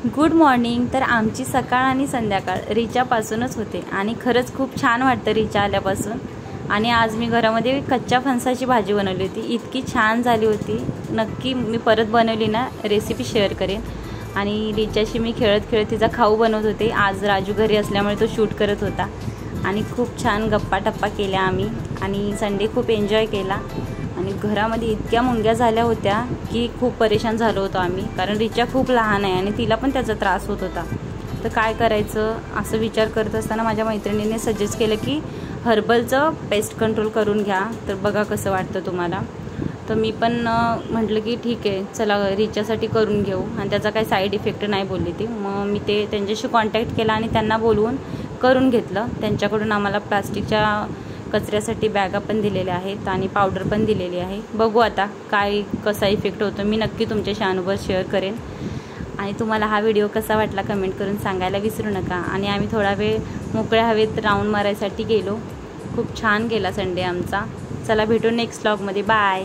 Good morning. तर आमची सकाळ आणि संध्याकाळ रिचापासूनच होते आणि खरंच खूप छान वाटतं रिचा आल्यापासून। आणि आज मी घरामध्ये कच्च्या फणसाची भाजी बनवली होती, इतकी छान झाली होती। नक्की मी परत बनवली ना रेसिपी शेअर करेन। आणि रिचाशी मी खेळत खेळत तिचा खाऊ बनवत होते। आज राजू घरी असल्यामुळे तो शूट करत होता आणि खूप छान गप्पा टप्पा केल्या आम्ही आणि संडे खूप एन्जॉय केला। आणि घरामध्ये इतक्या मुंग्या झाल्या होत्या की खूप परेशान झालो होतो आम्ही, कारण रिचा खूप लहान आहे आणि तिला पण त्याचा त्रास होत होता। तर काय करायचं असं विचार करत असताना माझ्या मैत्रिणीने सजेस्ट केलं की हर्बलचं पेस्ट कंट्रोल करून घ्या, तर बघा कसं वाटतं तुम्हाला। तर मी पण म्हटलं की ठीक आहे चला रिचासाठी करून घेऊ, आणि त्याचा काही साईड इफेक्ट नाही बोलली ती। मग मी ते त्यांच्याशी कॉन्टॅक्ट केला आणि त्यांना बोलवून करून घेतलं। त्यांच्याकडून आम्हाला प्लास्टिकच्या कचऱ्यासाठी बॅगा पण दिलेल्या आहेत आणि पावडर पण दिलेली आहे। बघू आता काय कसा इफेक्ट होतो, मी नक्की तुमच्याशी अनुभव शेअर करेन। आणि तुम्हाला हा व्हिडिओ कसा वाटला कमेंट करून सांगायला विसरू नका। आणि आम्ही थोडा वेळ मोकळ्या हवेत राऊंड मारायसाठी गेलो, खूप छान गेला संडे आमचा। चला भेटू नेक्स्ट व्लॉगमध्ये, बाय।